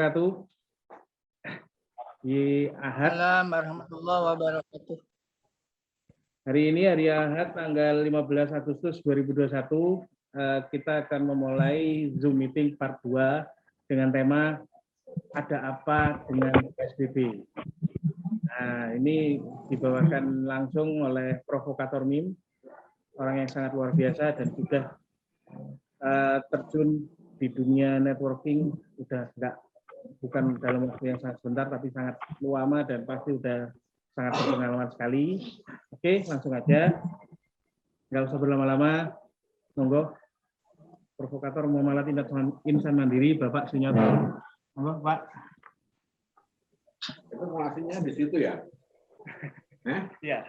wabarakatuh. Di Ahad. Assalamualaikum warahmatullahi wabarakatuh. Hari ini hari Ahad tanggal 15 Agustus 2021 kita akan memulai Zoom meeting part 2 dengan tema ada apa dengan PSBB. Nah, ini dibawakan langsung oleh Provokator Meme, orang yang sangat luar biasa dan sudah terjun di dunia networking bukan dalam waktu yang sangat sebentar tapi sangat lama dan pasti sudah sangat berpengalaman sekali. Oke, langsung aja. Nggak usah berlama-lama. Monggo. Provokator Muhammad Insan Mandiri, Bapak Sunyoto. Monggo, Pak. Itu formasinya di situ ya? Iya.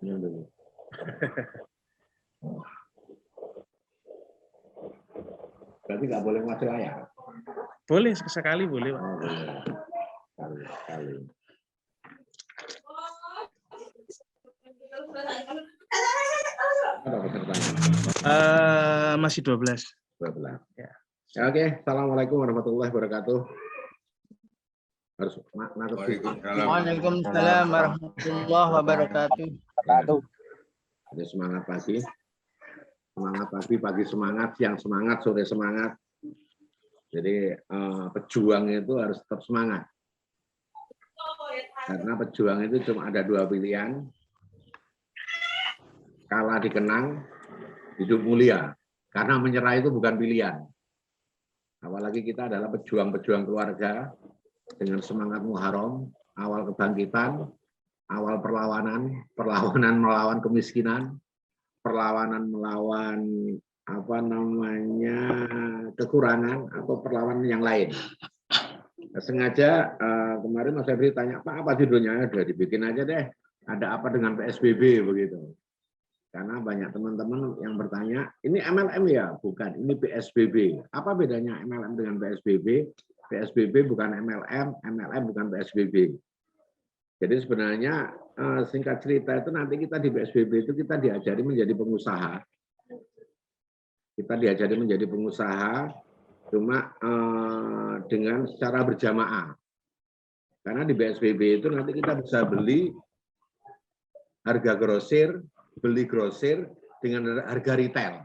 Ini dulu. Berarti nggak boleh masuk layar? Boleh, sekali boleh, Pak. Sekali. Apa pesertanya? Masih 12. 12. Ya. Oke, assalamualaikum warahmatullahi wabarakatuh. Harus Waalaikumsalam warahmatullahi wabarakatuh. Ada semangat pagi. Semangat pagi semangat, siang semangat, sore semangat. Jadi pejuang itu harus tetap semangat. Karena pejuang itu cuma ada dua pilihan. Kalah dikenang, hidup mulia. Karena menyerah itu bukan pilihan. Apalagi kita adalah pejuang-pejuang keluarga dengan semangat Muharram, awal kebangkitan, awal perlawanan melawan kemiskinan, perlawanan melawan kekurangan atau perlawanan yang lain. Sengaja kemarin Mas Febri tanya, Pak, apa judulnya? Udah dibikin aja deh. Ada apa dengan PSBB begitu. Karena banyak teman-teman yang bertanya, ini MLM ya? Bukan, ini PSBB. Apa bedanya MLM dengan PSBB? PSBB bukan MLM, MLM bukan PSBB. Jadi sebenarnya singkat cerita itu nanti kita di PSBB itu kita diajari menjadi pengusaha. Kita diajari menjadi pengusaha cuma dengan secara berjamaah. Karena di PSBB itu nanti kita bisa beli harga grosir, beli grosir dengan harga retail.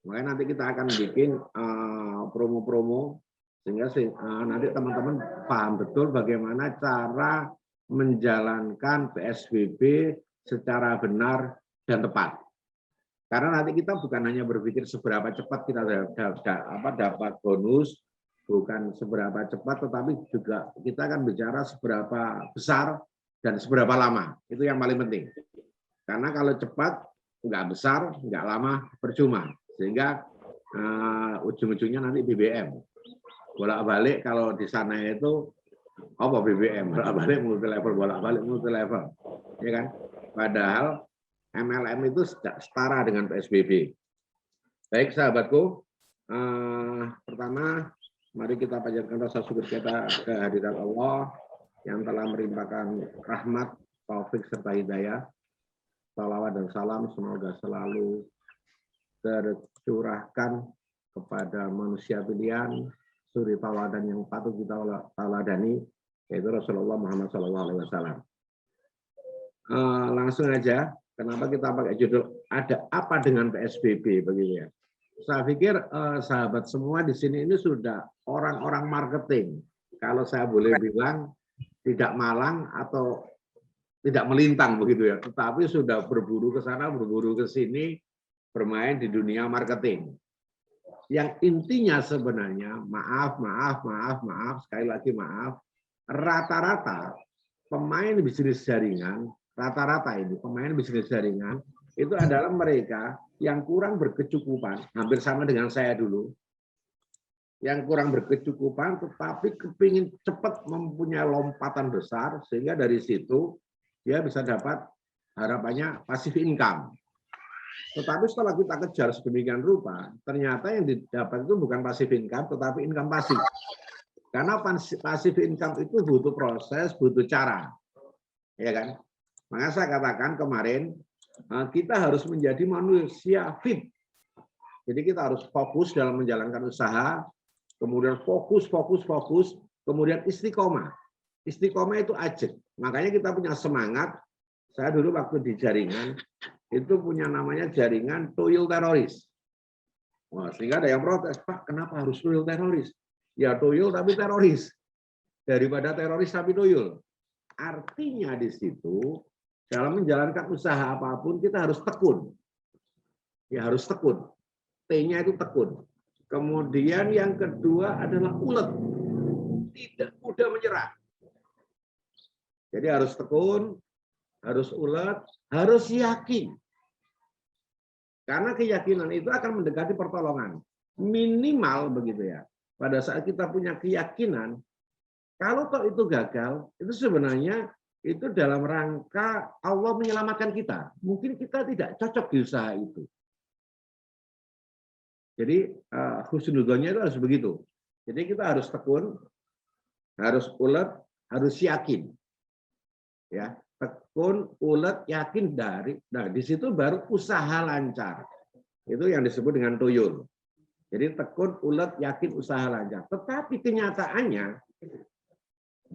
Makanya nanti kita akan bikin promo-promo sehingga nanti teman-teman paham betul bagaimana cara menjalankan PSBB secara benar dan tepat. Karena nanti kita bukan hanya berpikir seberapa cepat kita dapat bonus, bukan seberapa cepat, tetapi juga kita akan bicara seberapa besar dan seberapa lama. Itu yang paling penting. Karena kalau cepat, nggak besar, nggak lama, percuma. Sehingga ujung-ujungnya nanti BBM. Bolak-balik kalau di sana itu apa BBM? Bolak-balik multi level. Ya kan? Padahal MLM itu setara dengan PSBB. Baik sahabatku, pertama mari kita panjatkan rasa syukur kita kehadirat Allah yang telah melimpahkan rahmat, taufik serta hidayah. Salawat dan salam semoga selalu tercurahkan kepada manusia pilihan, suri tauladan yang patut kita tauladani, yaitu Rasulullah Muhammad SAW. Langsung aja. Kenapa kita pakai judul ada apa dengan PSBB begitu ya? Saya pikir sahabat semua di sini ini sudah orang-orang marketing. Kalau saya boleh bilang tidak malang atau tidak melintang begitu ya, tetapi sudah berburu ke sana, berburu ke sini, bermain di dunia marketing. Yang intinya sebenarnya maaf, sekali lagi maaf, rata-rata pemain bisnis jaringan pemain bisnis jaringan itu adalah mereka yang kurang berkecukupan, hampir sama dengan saya dulu, yang kurang berkecukupan tetapi kepingin cepat mempunyai lompatan besar sehingga dari situ dia bisa dapat harapannya passive income. Tetapi setelah kita kejar sedemikian rupa, ternyata yang didapat itu bukan passive income tetapi income pasif. Karena passive income itu butuh proses, butuh cara. Ya kan? Maka saya katakan kemarin kita harus menjadi manusia fit. Jadi kita harus fokus dalam menjalankan usaha, kemudian fokus, kemudian istiqomah. Istiqomah itu ajak. Makanya kita punya semangat. Saya dulu waktu di jaringan, itu punya namanya jaringan tuyul teroris. Wah, sehingga ada yang protes, Pak, kenapa harus tuyul teroris? Ya tuyul tapi teroris. Daripada teroris tapi tuyul. Artinya di situ, dalam menjalankan usaha apapun, kita harus tekun. Ya harus tekun. T-nya itu tekun. Kemudian yang kedua adalah ulet. Tidak mudah menyerah. Jadi harus tekun, harus ulet, harus yakin. Karena keyakinan itu akan mendekati pertolongan. Minimal begitu ya. Pada saat kita punya keyakinan, kalau toh itu gagal, itu sebenarnya itu dalam rangka Allah menyelamatkan kita. Mungkin kita tidak cocok di usaha itu. Jadi husnudzonnya itu harus begitu. Jadi kita harus tekun, harus ulet, harus yakin. Ya, tekun, ulet, yakin dari. Nah, di situ baru usaha lancar. Itu yang disebut dengan tuyul. Jadi tekun, ulet, yakin, usaha lancar. Tetapi kenyataannya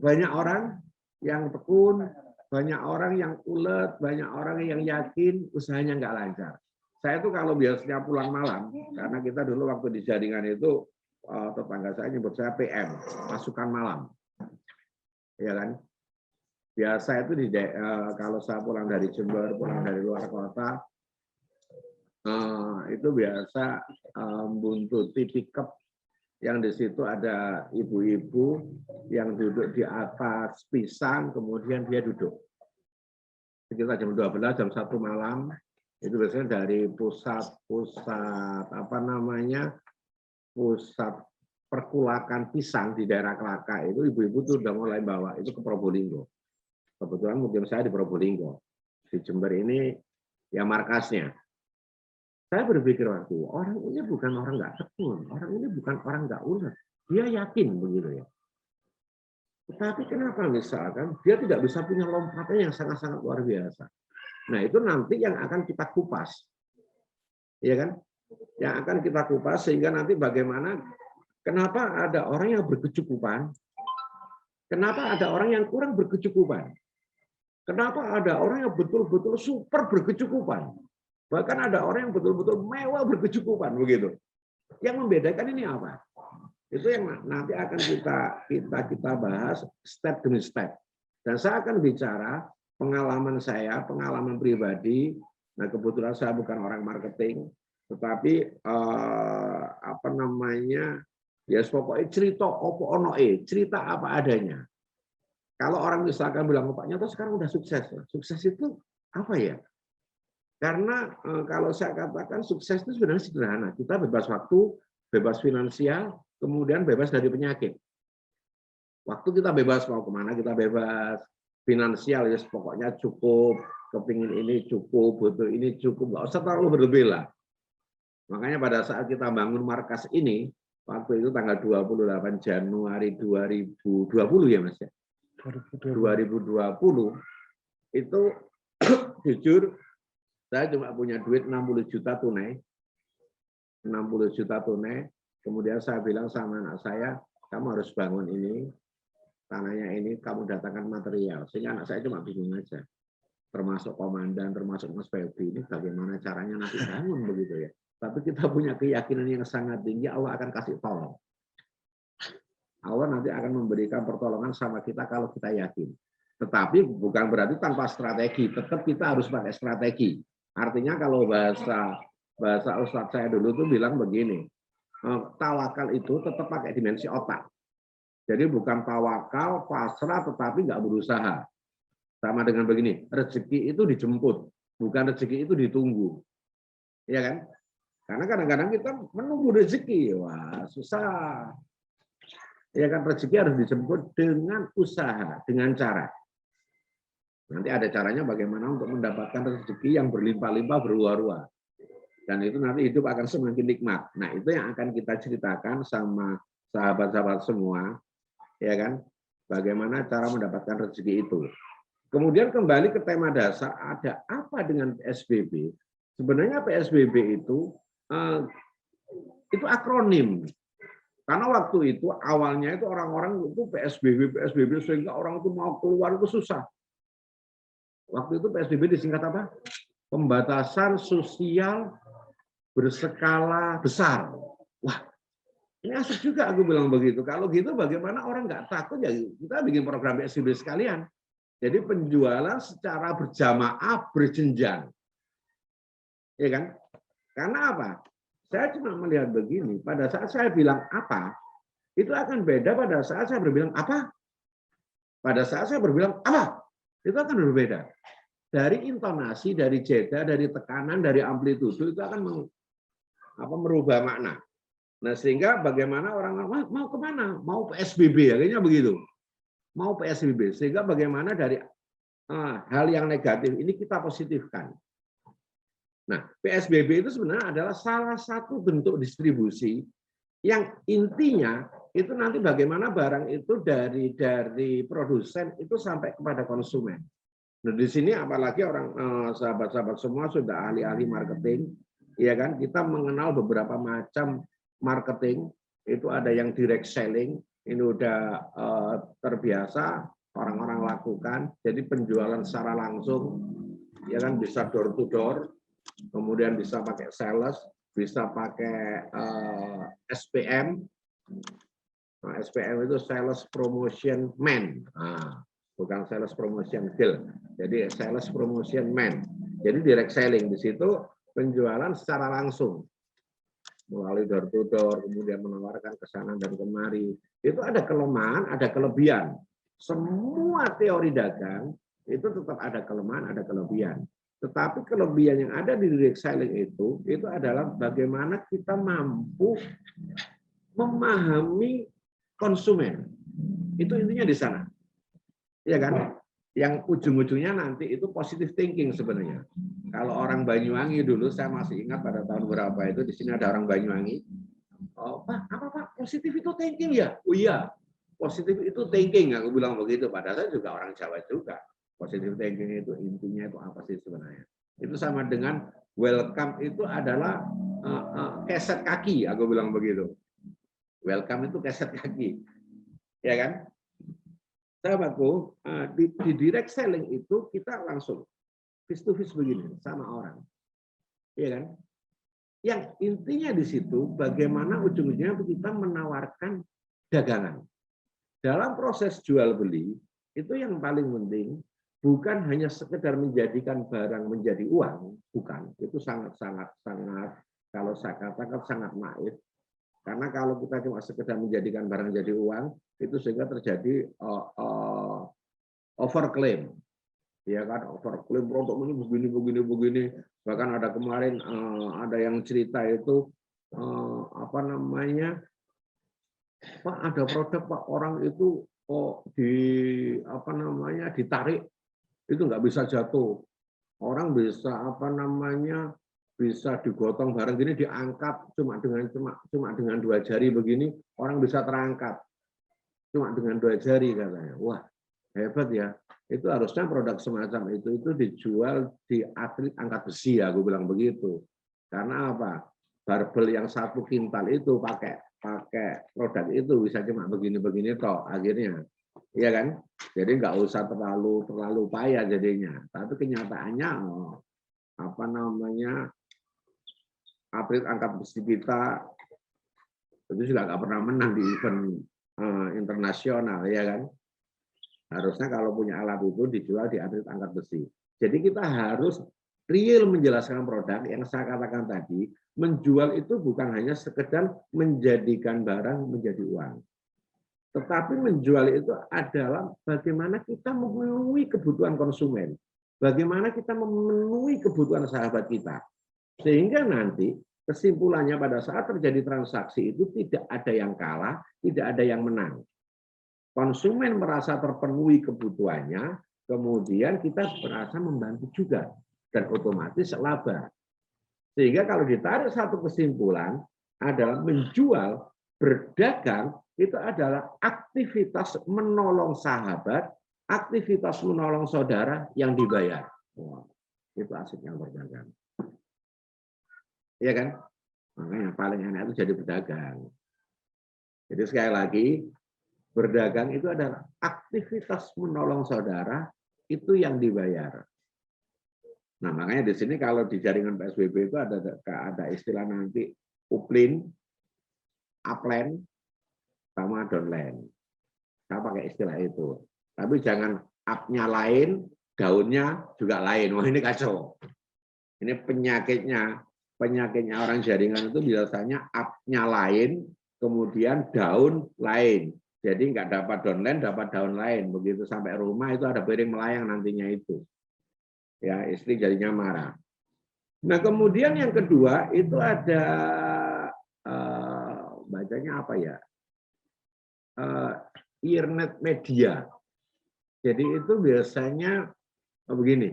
banyak orang yang tekun, banyak orang yang ulet, banyak orang yang yakin, usahanya nggak lancar. Saya tuh kalau biasanya pulang malam, karena kita dulu waktu di jaringan itu tetangga saya nyebut saya PM, pasukan malam, ya kan? Biasa itu kalau saya pulang dari Jember, pulang dari luar kota, itu biasa buntuti pickup yang di situ ada ibu-ibu yang duduk di atas pisang, kemudian dia duduk. Sekitar jam 12, jam 1 malam, itu biasanya dari pusat perkulakan pisang di daerah Kelaka, itu ibu-ibu tuh udah mulai bawa itu ke Probolinggo. Kebetulan mungkin saya di Probolinggo. Di Jember ini ya markasnya. Saya berpikir waktu orang ini bukan orang nggak tekun, orang ini bukan orang nggak ulet. Dia yakin begitu ya. Tetapi kenapa misalkan dia tidak bisa punya lompatan yang sangat-sangat luar biasa? Nah, itu nanti yang akan kita kupas. Ya kan? Yang akan kita kupas sehingga nanti bagaimana, kenapa ada orang yang berkecukupan, kenapa ada orang yang kurang berkecukupan, kenapa ada orang yang betul-betul super berkecukupan, bahkan ada orang yang betul-betul mewah berkecukupan, begitu. Yang membedakan ini apa? Itu yang nanti akan kita bahas step demi step. Dan saya akan bicara pengalaman saya, pengalaman pribadi. Nah, kebetulan saya bukan orang marketing, tetapi ya pokoknya cerita cerita apa adanya. Kalau orang misalkan bilang, Pak Nyoto sekarang udah sukses. Sukses itu apa ya? Karena kalau saya katakan sukses itu sebenarnya sederhana. Kita bebas waktu, bebas finansial, kemudian bebas dari penyakit. Waktu kita bebas, mau kemana kita bebas. Finansial ya pokoknya cukup, kepingin ini cukup, butuh ini cukup, nggak usah terlalu berlebih lah. Makanya pada saat kita bangun markas ini, waktu itu tanggal 28 Januari 2020 ya Mas ya? 2020 itu jujur saya cuma punya duit 60 juta tunai. 60 juta tunai. Kemudian saya bilang sama anak saya, kamu harus bangun ini, tanahnya ini, kamu datangkan material. Sehingga anak saya cuma bingung aja. Termasuk komandan, termasuk Mas Febri, ini bagaimana caranya nanti bangun begitu ya. Tapi kita punya keyakinan yang sangat tinggi, Allah akan kasih tolong. Allah nanti akan memberikan pertolongan sama kita kalau kita yakin. Tetapi bukan berarti tanpa strategi, tetap kita harus pakai strategi. Artinya kalau bahasa Ustadz saya dulu tuh bilang begini, tawakal itu tetap pakai dimensi otak. Jadi bukan tawakal, pasrah, tetapi nggak berusaha. Sama dengan begini, rezeki itu dijemput, bukan rezeki itu ditunggu. Iya kan? Karena kadang-kadang kita menunggu rezeki, wah susah. Ya kan, rezeki harus dijemput dengan usaha, dengan cara. Nanti ada caranya bagaimana untuk mendapatkan rezeki yang berlimpah-limpah, berluar-luar. Dan itu nanti hidup akan semakin nikmat. Nah, itu yang akan kita ceritakan sama sahabat-sahabat semua, ya kan? Bagaimana cara mendapatkan rezeki itu. Kemudian kembali ke tema dasar, ada apa dengan PSBB? Sebenarnya PSBB itu Itu akronim. Karena waktu itu awalnya itu orang-orang itu PSBB sehingga orang itu mau keluar itu susah. Waktu itu PSBB disingkat apa? Pembatasan sosial berskala besar. Wah, ini asik juga aku bilang begitu. Kalau gitu bagaimana orang nggak takut ya kita bikin program PSBB sekalian. Jadi penjualan secara berjamaah berjenjang. Ya kan? Karena apa? Saya cuma melihat begini, pada saat saya bilang apa, itu akan beda pada saat saya berbilang apa. Pada saat saya berbilang apa, itu akan berbeda. Dari intonasi, dari jeda, dari tekanan, dari amplitudo itu akan merubah makna. Nah, sehingga bagaimana orang mau kemana? Mau PSBB, ya, kayaknya begitu. Mau PSBB, sehingga bagaimana dari hal yang negatif ini kita positifkan. Nah, PSBB itu sebenarnya adalah salah satu bentuk distribusi yang intinya itu nanti bagaimana barang itu dari produsen itu sampai kepada konsumen. Nah, di sini apalagi orang sahabat-sahabat semua sudah ahli-ahli marketing, ya kan? Kita mengenal beberapa macam marketing, itu ada yang direct selling, ini udah terbiasa orang-orang lakukan, jadi penjualan secara langsung, ya kan, bisa door to door, kemudian bisa pakai sales, bisa pakai SPM. Nah, SPM itu sales promotion man, bukan sales promotion girl, jadi sales promotion man. Jadi direct selling, di situ penjualan secara langsung melalui door to door, kemudian menawarkan ke sana dan kemari. Itu ada kelemahan, ada kelebihan. Semua teori dagang itu tetap ada kelemahan, ada kelebihan. Tetapi kelebihan yang ada di direct selling itu adalah bagaimana kita mampu memahami konsumen. Itu intinya di sana. Iya kan? Yang ujung-ujungnya nanti itu positive thinking sebenarnya. Kalau orang Banyuwangi dulu, saya masih ingat pada tahun berapa itu, di sini ada orang Banyuwangi. Oh, Pak, apa Pak? Positif itu thinking ya? Oh iya, positif itu thinking. Aku bilang begitu. Padahal saya juga orang Jawa juga. Positive thinking itu intinya itu apa sih sebenarnya? Itu sama dengan welcome itu adalah keset kaki. Aku bilang begitu. Welcome itu keset kaki. Ya kan? Sahabatku, di direct selling itu kita langsung face to face begini sama orang, iya kan? Yang intinya di situ bagaimana ujung-ujungnya kita menawarkan dagangan. Dalam proses jual beli itu yang paling penting bukan hanya sekedar menjadikan barang menjadi uang, bukan. Itu sangat kalau saya katakan sangat naif. Karena kalau kita cuma sekedar menjadikan barang jadi uang, itu sehingga terjadi overclaim, ya kan? Overclaim produk ini begini. Bahkan ada kemarin ada yang cerita itu apa namanya, Pak ada produk Pak orang itu ditarik itu nggak bisa jatuh, orang bisa bisa digotong barang gini diangkat cuma dengan 2 jari begini orang bisa terangkat cuma dengan 2 jari katanya. Wah hebat ya, itu harusnya produk semacam itu dijual di atlet angkat besi ya, aku bilang begitu. Karena apa? Barbel yang 1 kintal itu pakai produk itu bisa cuma begini toh akhirnya, iya kan? Jadi nggak usah terlalu payah jadinya. Tapi kenyataannya atlet angkat besi kita itu juga nggak pernah menang di event internasional, ya kan? Harusnya kalau punya alat itu dijual di atlet angkat besi. Jadi kita harus real menjelaskan produk yang saya katakan tadi, menjual itu bukan hanya sekedar menjadikan barang menjadi uang. Tetapi menjual itu adalah bagaimana kita memenuhi kebutuhan konsumen, bagaimana kita memenuhi kebutuhan sahabat kita. Sehingga nanti kesimpulannya pada saat terjadi transaksi itu tidak ada yang kalah, tidak ada yang menang. Konsumen merasa terpenuhi kebutuhannya, kemudian kita merasa membantu juga, dan otomatis laba. Sehingga kalau ditarik satu kesimpulan adalah menjual, berdagang, itu adalah aktivitas menolong sahabat, aktivitas menolong saudara yang dibayar. Wah, itu asiknya berdagang. Iya kan? Makanya paling enak itu jadi pedagang. Jadi sekali lagi, berdagang itu adalah aktivitas menolong saudara, itu yang dibayar. Nah, makanya di sini kalau di jaringan PSBB itu ada istilah nanti uplin, upline, sama downline. Saya pakai istilah itu. Tapi jangan up-nya lain, daunnya juga lain. Wah, ini kacau. Ini penyakitnya orang jaringan itu biasanya up-nya lain, kemudian daun lain. Jadi nggak dapat downline, dapat daun lain. Begitu sampai rumah itu ada piring melayang nantinya itu. Ya, istri jadinya marah. Nah, kemudian yang kedua itu ada bacanya apa ya? Internet media. Jadi itu biasanya begini.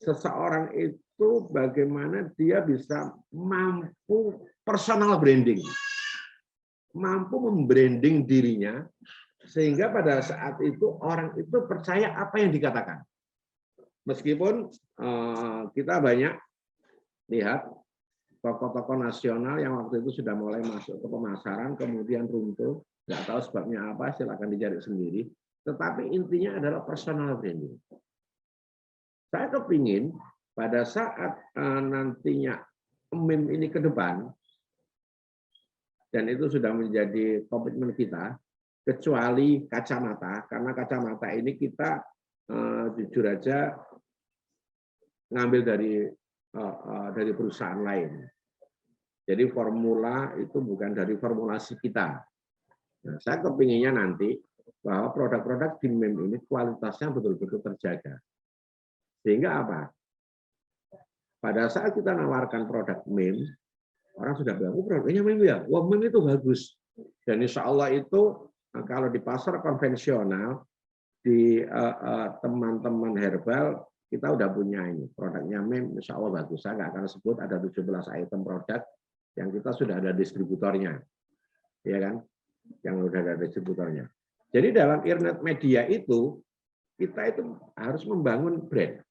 Seseorang itu bagaimana dia bisa mampu personal branding. Mampu membranding dirinya sehingga pada saat itu orang itu percaya apa yang dikatakan. Meskipun kita banyak lihat tokoh-tokoh nasional yang waktu itu sudah mulai masuk ke pemasaran, kemudian runtuh, nggak tahu sebabnya apa, silakan dicari sendiri. Tetapi intinya adalah personal branding. Saya kepingin pada saat nantinya MIM ini ke depan, dan itu sudah menjadi komitmen kita, kecuali kacamata, karena kacamata ini kita jujur aja ngambil dari perusahaan lain. Jadi formula itu bukan dari formulasi kita. Nah, saya kepinginnya nanti bahwa produk-produk di MIM ini kualitasnya betul-betul terjaga. Sehingga apa? Pada saat kita nawarkan produk MIM, orang sudah bilang, oh produknya MIM ya, wah MIM itu bagus. Dan insya Allah itu kalau di pasar konvensional, di teman-teman herbal, kita udah punya ini. Produknya MIM, insya Allah bagus. Saya nggak akan sebut ada 17 item produk yang kita sudah ada distributornya. Ya kan? Yang sudah ada distributornya. Jadi dalam internet media itu, kita itu harus membangun brand.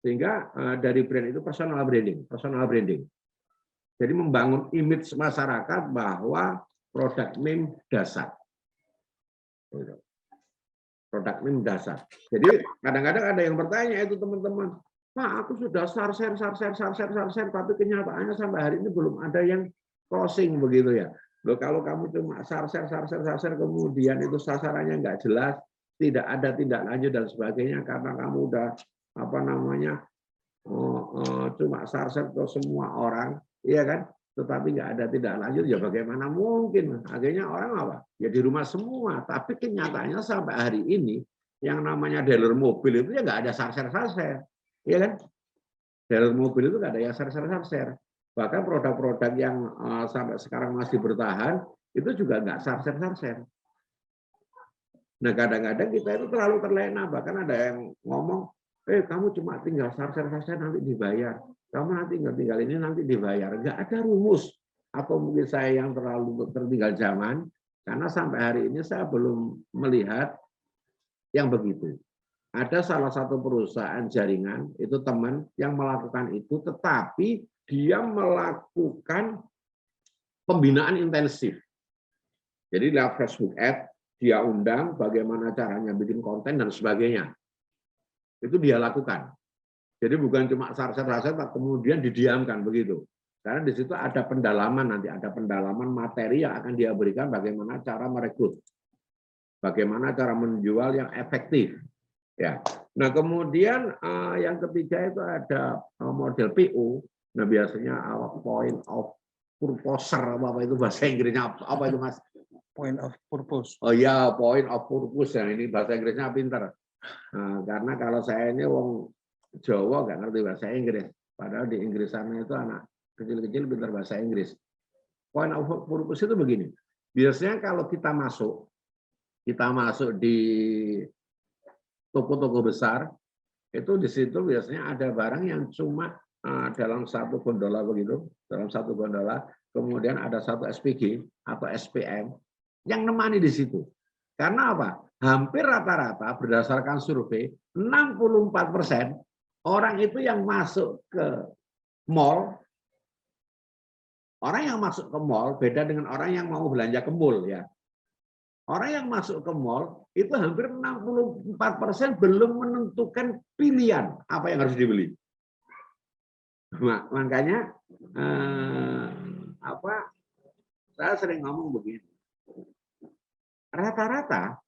Sehingga dari brand itu personal branding. Jadi membangun image masyarakat bahwa produk MIM dasar. Produk MIM dasar. Jadi kadang-kadang ada yang bertanya itu teman-teman, Pak, aku sudah share, tapi kenyataannya sampai hari ini belum ada yang closing begitu ya. Loh, kalau kamu cuma share, kemudian itu sasarannya nggak jelas, tidak ada tindak lanjut dan sebagainya karena kamu udah cuma share ke semua orang, iya kan? Tetapi nggak ada tindak lanjut, ya bagaimana mungkin? Akhirnya orang apa? Ya di rumah semua. Tapi kenyataannya sampai hari ini yang namanya dealer mobil itu ya nggak ada share. Iya kan? Dealer mobil itu nggak ada yang share. Bahkan produk-produk yang sampai sekarang masih bertahan itu juga nggak share. Nah, kadang-kadang kita itu terlalu terlena. Bahkan ada yang ngomong, kamu cuma tinggal share nanti dibayar. Kamu nanti tinggal ini nanti dibayar. Nggak ada rumus. Atau mungkin saya yang terlalu tertinggal zaman. Karena sampai hari ini saya belum melihat yang begitu. Ada salah satu perusahaan jaringan, itu teman yang melakukan itu, tetapi dia melakukan pembinaan intensif. Jadi lewat Facebook Ad, dia undang bagaimana caranya bikin konten dan sebagainya. Itu dia lakukan. Jadi bukan cuma share, kemudian didiamkan begitu. Karena di situ ada pendalaman nanti, ada pendalaman materi yang akan dia berikan bagaimana cara merekrut. Bagaimana cara menjual yang efektif. Ya. Nah, kemudian yang ketiga itu ada model PO. Nah, biasanya point of purpose apa itu bahasa Inggrisnya apa itu Mas? Point of purpose. Oh ya, point of purpose ya, ini bahasa Inggrisnya pintar. Nah, karena kalau saya ini wong Jawa nggak ngerti bahasa Inggris. Padahal di Inggris sana itu anak kecil-kecil pintar bahasa Inggris. Point of purpose itu begini. Biasanya kalau kita masuk di toko-toko besar, itu di situ biasanya ada barang yang cuma dalam satu gondola begitu, kemudian ada satu SPG atau SPM yang nemani di situ. Karena apa? Hampir rata-rata berdasarkan survei, 64% orang itu yang masuk ke mall, orang yang masuk ke mall beda dengan orang yang mau belanja ke mall ya. Orang yang masuk ke mall itu hampir 64% belum menentukan pilihan apa yang harus dibeli. Makanya saya sering ngomong begini. Rata-rata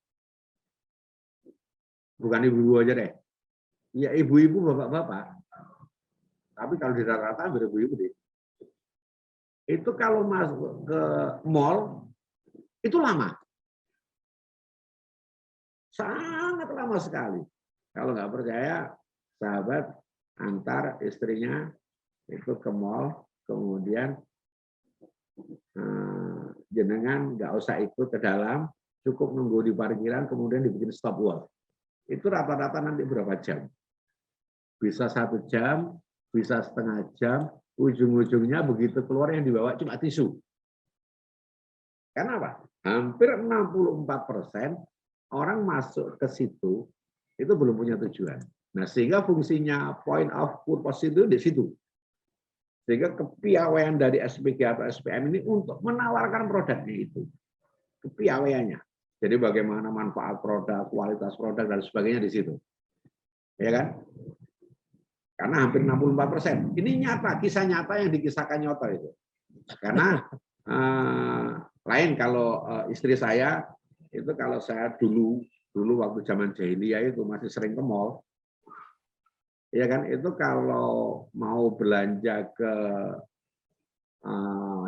bukan ibu-ibu aja deh. Ya ibu-ibu, bapak-bapak. Tapi kalau di rata-rata hampir ibu-ibu deh. Itu kalau masuk ke mall itu lama. Sangat lama sekali. Kalau nggak percaya, sahabat antar istrinya itu ke mall, kemudian jenengan nggak usah ikut ke dalam, cukup nunggu di parkiran, kemudian dibikin stopwatch. Itu rata-rata nanti berapa jam? Bisa 1 jam, bisa setengah jam, ujung-ujungnya begitu keluar yang dibawa cuma tisu. Kenapa? Hampir 64% orang masuk ke situ itu belum punya tujuan. Nah, sehingga fungsinya point of purpose itu di situ. Sehingga kepiawaian dari SPG atau SPM ini untuk menawarkan produknya itu. Kepiawaiannya. Jadi bagaimana manfaat produk, kualitas produk, dan sebagainya di situ. Ya kan? Karena hampir 64%. Ini nyata, kisah nyata yang dikisahkan Nyoto itu. Karena lain kalau istri saya, itu kalau saya dulu waktu zaman jahiliyah itu masih sering ke mall, ya kan, itu kalau mau belanja ke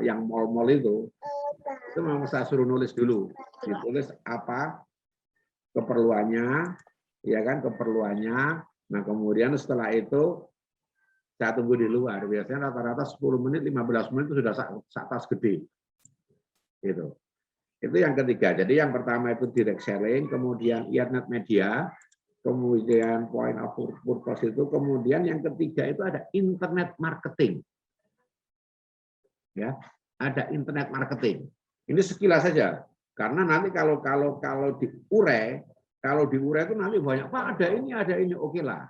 yang mall-mall itu memang saya suruh nulis dulu, ditulis apa keperluannya, ya kan, keperluannya. Nah kemudian setelah itu saya tunggu di luar, biasanya rata-rata 10 menit, 15 menit itu sudah sak tas gede, gitu. Itu yang ketiga. Jadi yang pertama itu direct selling, kemudian internet media, kemudian point of purpose itu, kemudian yang ketiga itu ada internet marketing. Ya, ada internet marketing. Ini sekilas saja. Karena nanti kalau diurai itu nanti banyak, Pak ada ini, oke lah.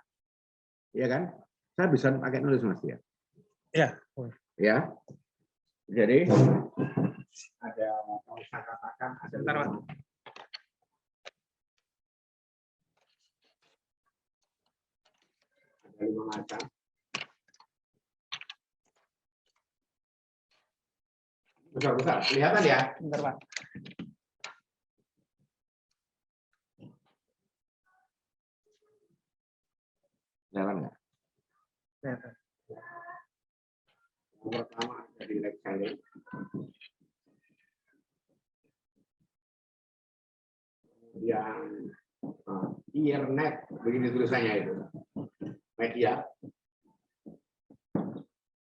Ya kan? Saya bisa pakai nulis Mas ya. Ya. Ya. Jadi ada mau saya katakan ada Bentar, Pak. Ada 5 macam. Besar-besar, kelihatan ya? Bentar, Pak. Jalan nggak? Ya. Yang pertama ada direct selling. Kemudian internet, begini tulisannya itu. Media.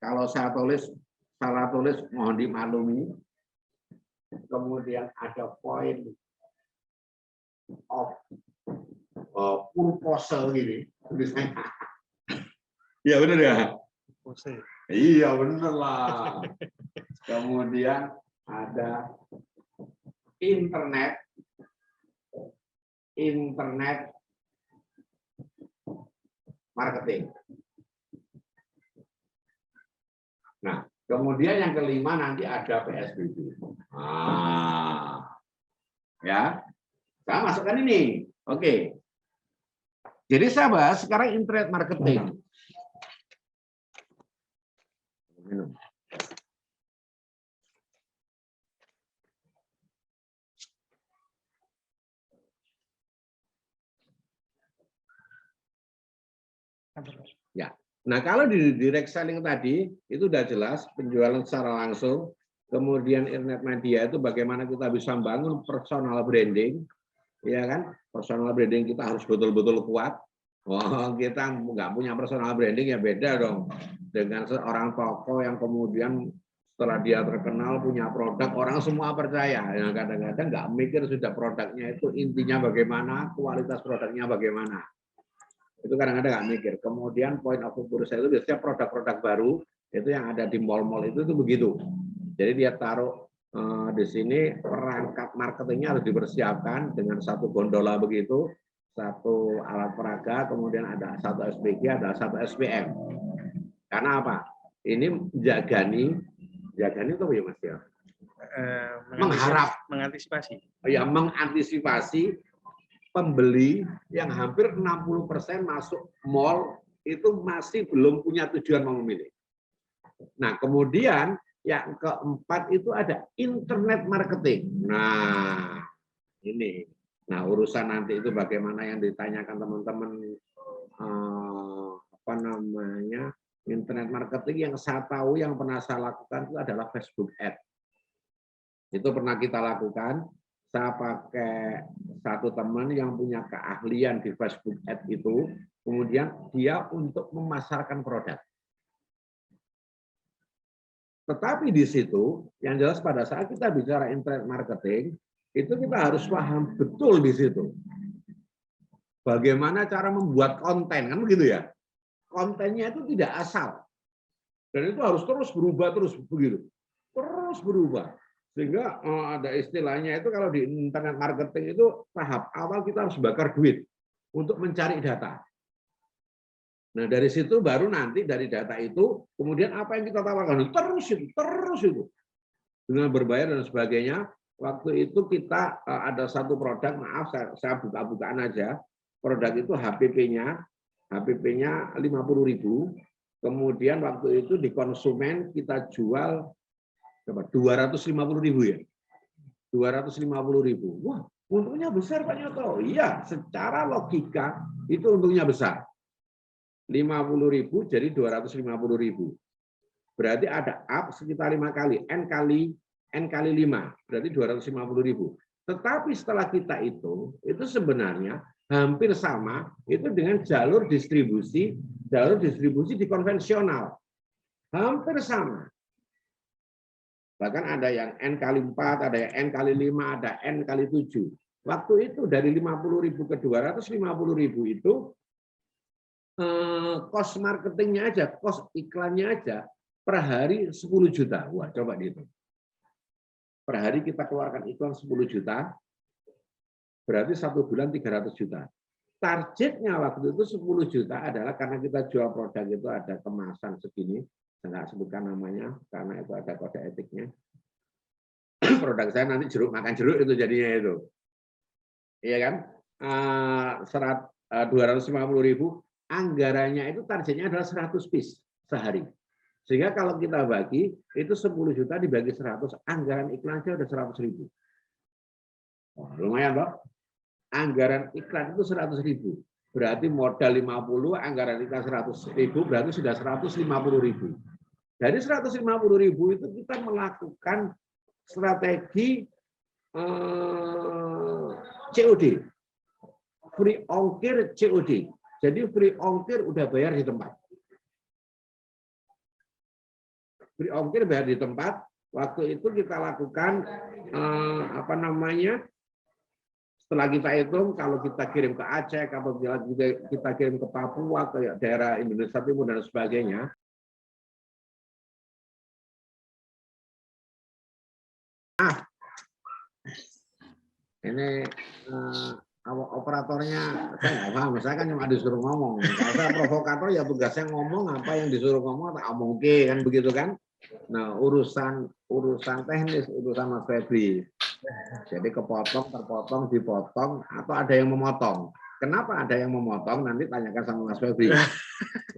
Kalau saya salah tulis mohon dimaklumi. Kemudian ada point of purpose gini tulisannya. Iya benar ya? Iya benar lah. Kemudian ada internet marketing. Nah, kemudian yang kelima nanti ada PSBB. Ya, saya masukkan ini. Oke. Jadi saya bahas sekarang internet marketing. Ya. Nah, kalau di direct selling tadi itu sudah jelas penjualan secara langsung, kemudian internet media itu bagaimana kita bisa membangun personal branding, ya kan? Personal branding kita harus betul-betul kuat. Oh, kita nggak punya personal branding ya beda dong dengan seorang tokoh yang kemudian setelah dia terkenal punya produk orang semua percaya. Yang kadang-kadang nggak mikir sudah produknya itu intinya bagaimana, kualitas produknya bagaimana. Itu kadang-kadang nggak mikir. Kemudian point of purpose itu biasanya produk-produk baru itu yang ada di mall-mall itu begitu. Jadi dia taruh di sini perangkat marketingnya harus dipersiapkan dengan satu gondola begitu, satu alat peraga, kemudian ada satu SPG, ada satu SPM. Karena apa? ini jagani itu apa ya Mas ya? Mengantisipasi. Ya, mengantisipasi pembeli yang hampir 60% masuk mall itu masih belum punya tujuan mau memilih. Nah, kemudian yang keempat itu ada internet marketing. Nah, ini. Nah, urusan nanti itu bagaimana yang ditanyakan teman-teman apa namanya? Internet marketing yang saya tahu yang pernah saya lakukan itu adalah Facebook Ads. Itu pernah kita lakukan. Saya pakai satu teman yang punya keahlian di Facebook Ads itu, kemudian dia untuk memasarkan produk. Tetapi di situ, yang jelas pada saat kita bicara internet marketing, itu kita harus paham betul di situ. Bagaimana cara membuat konten, kan begitu ya? Kontennya itu tidak asal. Dan itu harus terus berubah, terus begitu. Terus berubah. Sehingga ada istilahnya itu kalau di internet marketing itu tahap awal kita harus bakar duit untuk mencari data. Nah, dari situ baru nanti dari data itu kemudian apa yang kita tawarkan terus itu dengan berbayar dan sebagainya. Waktu itu kita ada satu produk, maaf saya buka-bukaan aja, produk itu HPP-nya 50.000, kemudian waktu itu di konsumen kita jual 250.000 ya, 250.000. Wah, untungnya besar Pak Nyoto. Iya, secara logika itu untungnya besar. 50.000 jadi 250.000. Berarti ada up sekitar 5 kali, N kali 5, berarti 250.000. Tetapi setelah kita itu sebenarnya hampir sama itu dengan jalur distribusi di konvensional. Hampir sama. Bahkan ada yang N kali 4, ada yang N kali 5, ada N kali 7. Waktu itu dari 50.000 ke 250.000 itu cost marketingnya aja, cost iklannya aja per hari 10 juta. Wah, coba dihitung. Per hari kita keluarkan iklan 10 juta, berarti 1 bulan 300 juta. Targetnya waktu itu 10 juta adalah karena kita jual produk itu ada kemasan segini, saya nggak sebutkan namanya karena itu ada kode etiknya. Produk saya nanti jeruk makan jeruk itu jadinya itu, iya kan? 250.000, anggarannya itu targetnya adalah 100 piece sehari. Sehingga kalau kita bagi itu 10 juta dibagi 100, anggaran iklannya udah 100.000. Oh, lumayan, Pak. Anggaran iklan itu 100.000. Berarti modal 50, anggaran iklan 100.000, berarti sudah 150.000. Dari 150.000 itu kita melakukan strategi COD. Free ongkir COD. Jadi free ongkir udah bayar di tempat. Free ongkir bayar di tempat. Waktu itu kita lakukan apa namanya? Setelah kita hitung, kalau kita kirim ke Aceh, kalau kita kirim ke Papua, ke daerah Indonesia Timur dan sebagainya, ini operatornya saya nggak paham, saya kan cuma disuruh ngomong. Kalau saya provokator ya tugasnya ngomong, apa yang disuruh ngomong tak omong kan begitu kan. Nah, urusan teknis, urusan Mas Febri. Jadi kepotong, terpotong, dipotong, atau ada yang memotong. Kenapa ada yang memotong? Nanti tanyakan sama Mas Febri.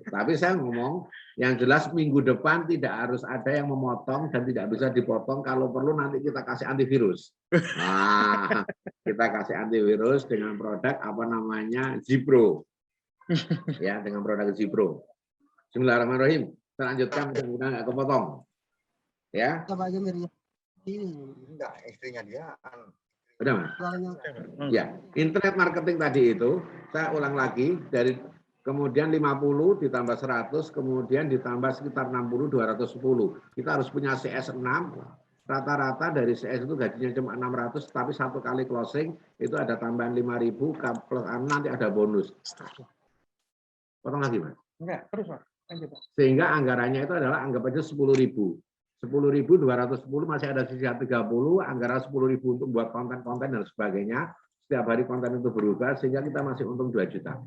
Tapi saya ngomong, yang jelas minggu depan tidak harus ada yang memotong dan tidak bisa dipotong. Kalau perlu nanti kita kasih antivirus. Nah, kita kasih antivirus dengan produk apa namanya Zipro. Ya, dengan produk Zipro. Bismillahirrahmanirrahim. Kita lanjutkan, mudah-mudahan nggak kepotong. Ya. Enggak, istrinya dia. Udah, Mas? Ya, internet marketing tadi itu, saya ulang lagi, dari kemudian 50 ditambah 100, kemudian ditambah sekitar 60, 210. Kita harus punya CS 6, rata-rata dari CS itu gajinya cuma 600, tapi satu kali closing itu ada tambahan 5.000, plus nanti ada bonus. Potong lagi, Mas? Enggak, terus Pak. Sehingga anggarannya itu adalah anggap aja 10.000. 10.210 masih ada sisa 30, anggaran 10.000 untuk buat konten-konten dan sebagainya. Setiap hari konten itu berubah sehingga kita masih untung 2 juta.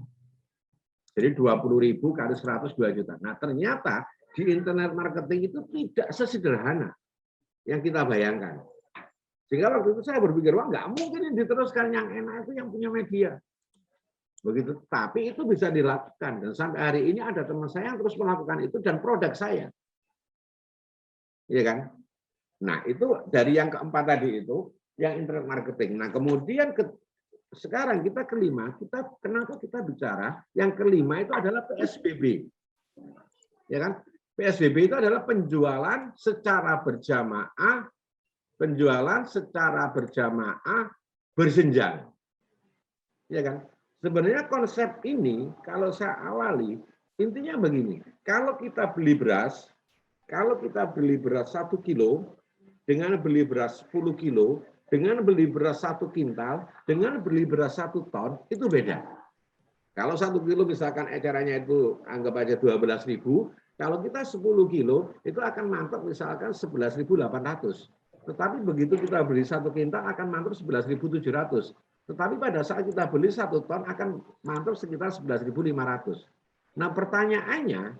Jadi 20.000 kali 100 2 juta. Nah, ternyata di internet marketing itu tidak sesederhana yang kita bayangkan. Sehingga waktu itu saya berpikir, wah nggak mungkin yang diteruskan, yang enak itu yang punya media. Begitu, tapi itu bisa dilakukan. Dan sampai hari ini ada teman saya yang terus melakukan itu dan produk saya. Iya kan? Nah, itu dari yang keempat tadi itu, yang internet marketing. Nah, kemudian sekarang kita kelima, kenapa kita bicara yang kelima itu adalah PSBB. Ya kan? PSBB itu adalah penjualan secara berjamaah berjenjang. Ya kan? Sebenarnya konsep ini kalau saya awali intinya begini, kalau kita beli beras 1 kilo dengan beli beras 10 kilo, dengan beli beras 1 kintal, dengan beli beras 1 ton, itu beda. Kalau 1 kilo misalkan ecerannya itu anggap aja 12.000, kalau kita 10 kilo itu akan mantap misalkan 11.800. Tetapi begitu kita beli 1 kintal akan mantap 11.700. Tetapi pada saat kita beli 1 ton akan mantap sekitar 11.500. Nah, pertanyaannya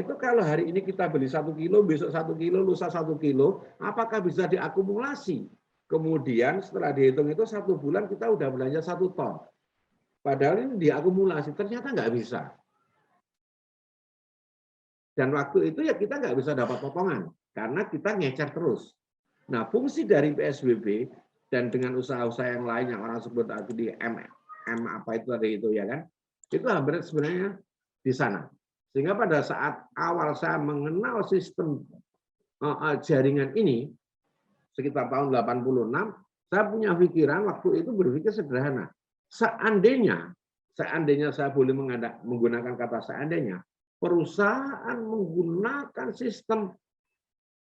itu kalau hari ini kita beli 1 kilo, besok 1 kilo, lusa 1 kilo, apakah bisa diakumulasi? Kemudian setelah dihitung itu 1 bulan kita udah belanja 1 ton. Padahal ini diakumulasi, ternyata nggak bisa. Dan waktu itu ya kita nggak bisa dapat potongan, karena kita ngecer terus. Nah, fungsi dari PSBB dan dengan usaha-usaha yang lain yang orang sebut tadi di M apa itu tadi itu ya kan, itu hampir sebenarnya di sana. Sehingga pada saat awal saya mengenal sistem jaringan ini, sekitar tahun 86, saya punya pikiran waktu itu berpikir sederhana. Seandainya saya boleh menggunakan kata seandainya, perusahaan menggunakan sistem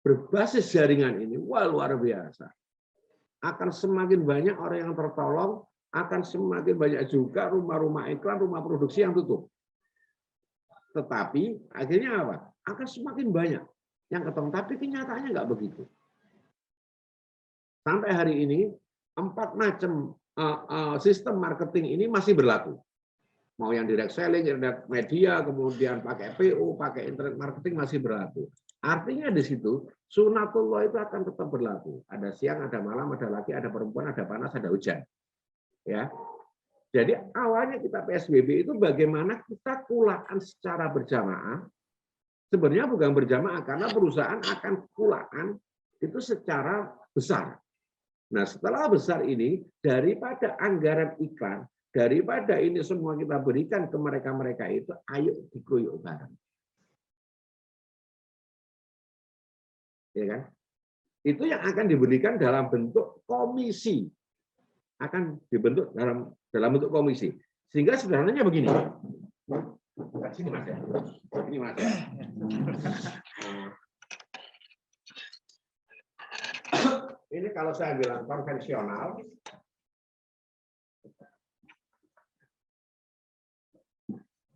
berbasis jaringan ini, wah luar biasa. Akan semakin banyak orang yang tertolong, akan semakin banyak juga rumah-rumah iklan, rumah produksi yang tutup. Tetapi akhirnya apa? Akan semakin banyak yang ketemu. Tapi kenyataannya nggak begitu. Sampai hari ini 4 macam sistem marketing ini masih berlaku. Mau yang direct selling, internet media, kemudian pakai PO, pakai internet marketing masih berlaku. Artinya di situ sunatullah itu akan tetap berlaku. Ada siang, ada malam, ada laki, ada perempuan, ada panas, ada hujan. Ya. Jadi awalnya kita PSBB itu bagaimana kita kulaan secara berjamaah. Sebenarnya bukan berjamaah karena perusahaan akan kulaan itu secara besar. Nah, setelah besar ini daripada anggaran iklan, daripada ini semua kita berikan ke mereka-mereka itu, ayo dikeroyok bareng. Ya kan? Itu yang akan diberikan dalam bentuk komisi. Akan dibentuk dalam bentuk komisi. Sehingga sederhananya begini. Sini Mas ya. Ini Mas ya. Ini kalau saya bilang konvensional,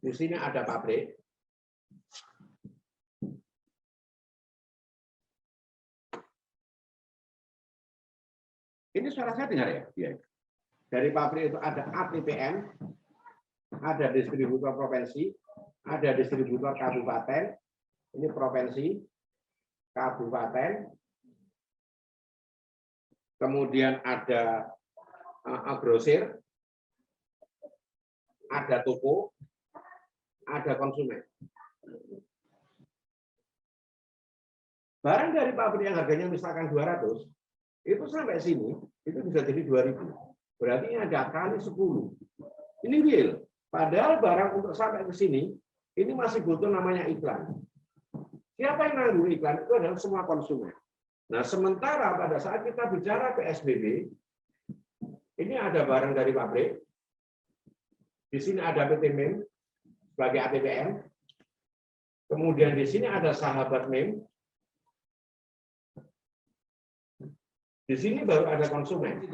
di sini ada pabrik. Ini suara saya dengar ya? Iya. Dari pabrik itu ada APPN, ada distributor provinsi, ada distributor kabupaten, ini provinsi, kabupaten, kemudian ada grosir, ada toko, ada konsumen. Barang dari pabrik yang harganya misalkan 200, itu sampai sini, itu bisa jadi 2.000. Berarti ini ada kali 10. Ini real. Padahal barang untuk sampai ke sini, ini masih butuh namanya iklan. Siapa yang nanggung iklan? Itu adalah semua konsumen. Nah, sementara pada saat kita bicara PSBB, ini ada barang dari pabrik, di sini ada PT MEM sebagai APPN, kemudian di sini ada sahabat MEM, di sini baru ada konsumen.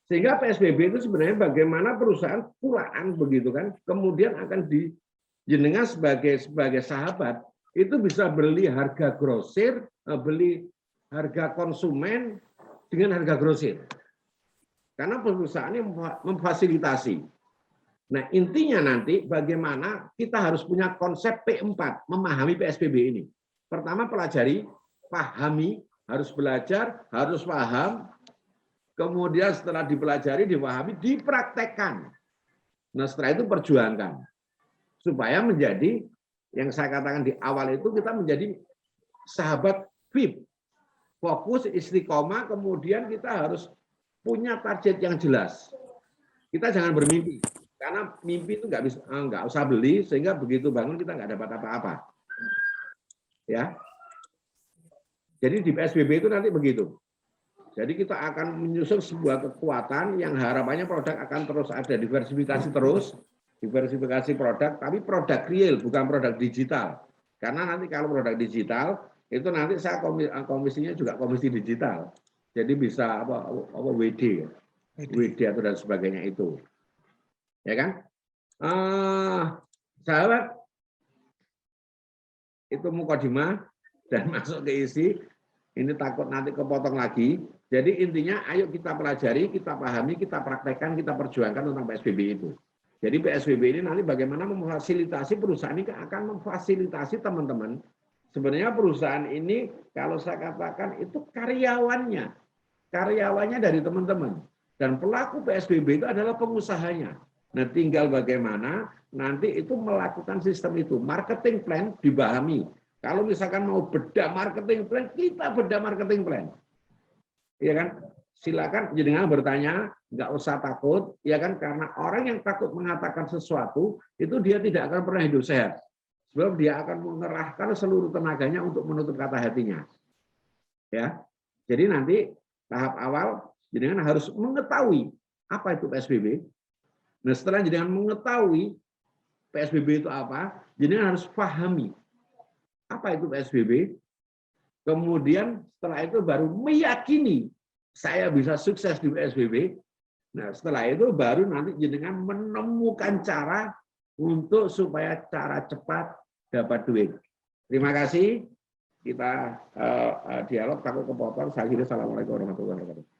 Sehingga PSBB itu sebenarnya bagaimana perusahaan kulaan begitu kan, kemudian akan dijenengan sebagai sahabat itu bisa beli harga grosir, beli harga konsumen dengan harga grosir. Karena perusahaan ini memfasilitasi. Nah, intinya nanti bagaimana kita harus punya konsep P4, memahami PSBB ini. Pertama, pelajari, pahami, harus belajar, harus paham, kemudian setelah dipelajari, dipahami, dipraktekkan. Nah, setelah itu perjuangkan. Supaya menjadi, yang saya katakan di awal itu, kita menjadi sahabat VIP. Fokus, istiqomah, kemudian kita harus punya target yang jelas. Kita jangan bermimpi. Karena mimpi itu nggak usah beli, sehingga begitu bangun kita nggak dapat apa-apa. Ya. Jadi di PSBB itu nanti begitu. Jadi kita akan menyusun sebuah kekuatan yang harapannya produk akan terus ada, diversifikasi terus, diversifikasi produk, tapi produk real, bukan produk digital. Karena nanti kalau produk digital, itu nanti saya komisinya juga komisi digital. Jadi bisa apa WD atau dan sebagainya itu. Ya kan? Sahabat, itu mukadimah dan masuk ke isi. Ini takut nanti kepotong lagi. Jadi intinya ayo kita pelajari, kita pahami, kita praktekkan, kita perjuangkan tentang PSBB itu. Jadi PSBB ini nanti bagaimana memfasilitasi perusahaan ini akan memfasilitasi teman-teman. Sebenarnya perusahaan ini kalau saya katakan itu karyawannya dari teman-teman. Dan pelaku PSBB itu adalah pengusahanya. Nah, tinggal bagaimana nanti itu melakukan sistem itu. Marketing plan dipahami. Kalau misalkan mau bedah marketing plan, kita bedah marketing plan. Ya kan? Silakan jenengan bertanya, nggak usah takut, ya kan? Karena orang yang takut mengatakan sesuatu, itu dia tidak akan pernah hidup sehat. Sebab dia akan mengerahkan seluruh tenaganya untuk menutup kata hatinya. Ya. Jadi nanti tahap awal jenengan harus mengetahui apa itu PSBB. Nah, setelah jenengan mengetahui PSBB itu apa, jenengan harus pahami apa itu PSBB. Kemudian setelah itu baru meyakini saya bisa sukses di PSBB. Nah, setelah itu baru nanti jenengan menemukan cara untuk supaya cara cepat dapat duit. Terima kasih. Kita dialog takut kepotong. Saya kira assalamualaikum warahmatullahi wabarakatuh.